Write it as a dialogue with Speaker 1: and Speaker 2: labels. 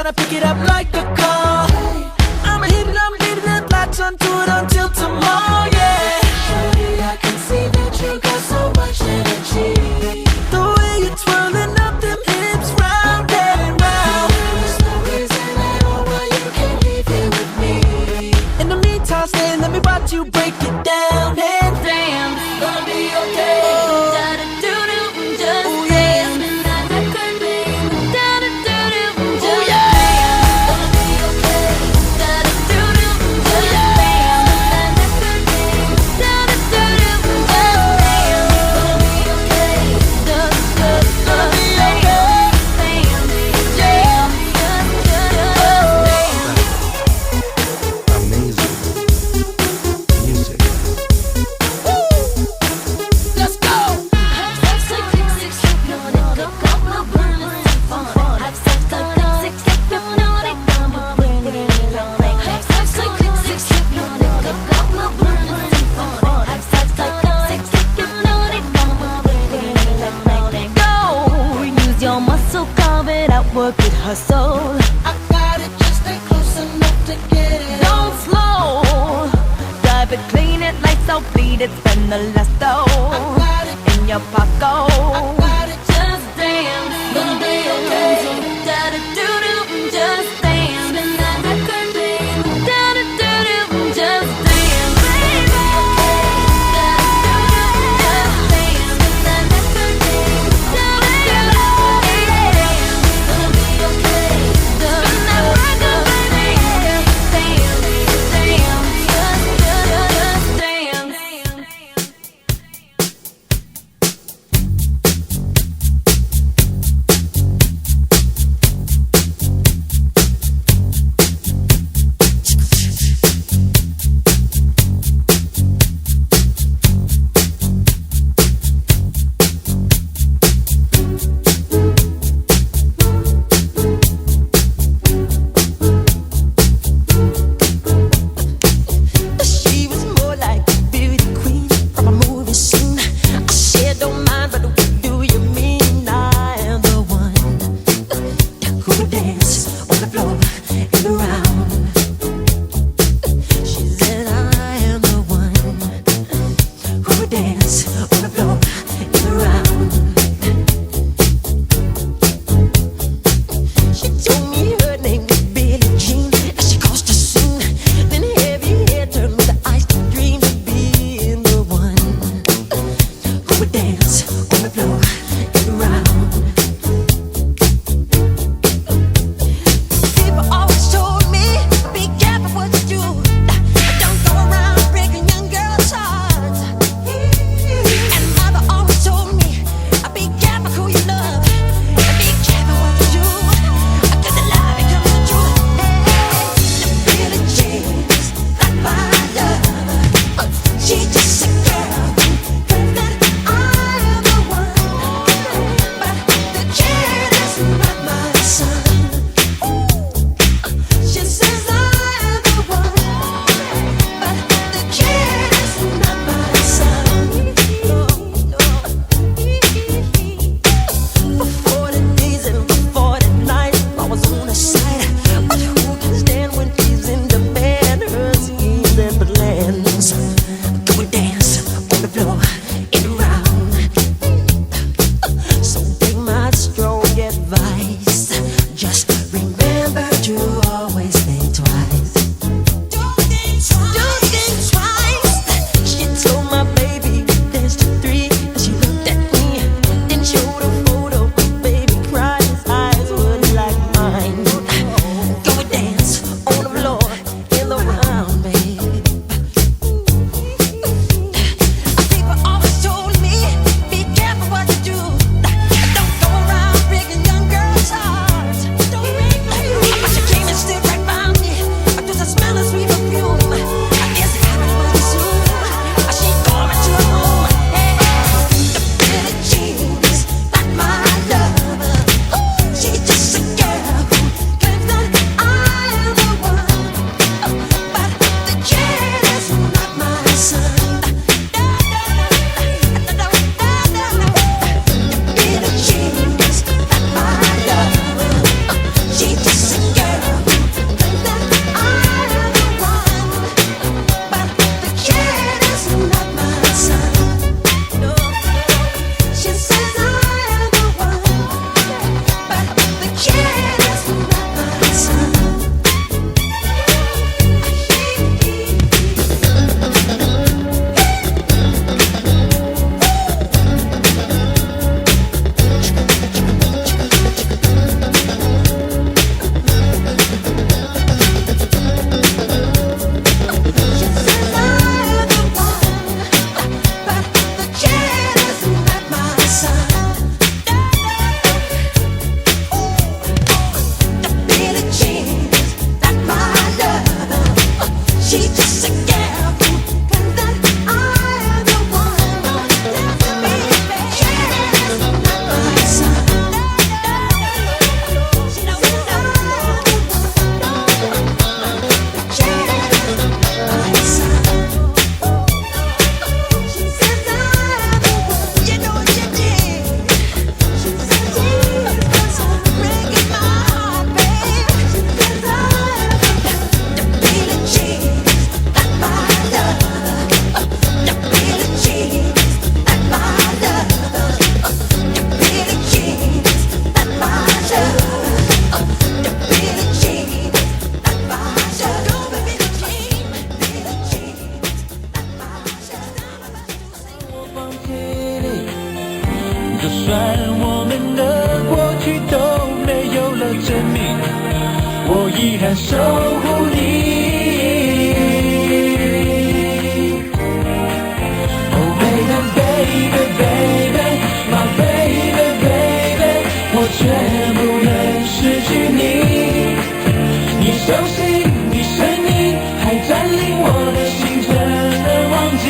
Speaker 1: wanna pick it up like a call. I'm hitting it, lights on, do it until tomorrow, yeah. Shawty, I can see that you got so much energy. The way you're twirling up them hips round and round. There's no reason at all why you can't leave here with me. In the meantime, stay, let me watch you break it down. And damn, it's gonna be okay. Work it, hustle. I got it, just stay close enough to get it. Don't slow, drive it, clean it, lights out, bleed it, spend the last dough in your pocket. I got it, just dance, gonna be okay. Da-da-do-do, just dance, spin that record, babe. Da-da-do-do, just dance, baby. Da-da-do-do, just dance, spin that record, babe. Da-da-do-do. 就算我们的过去都没有了证明，我依然守护你。Oh baby baby baby my baby baby， 我绝不能失去你。你熟悉的声音还占领我的心，怎能忘记？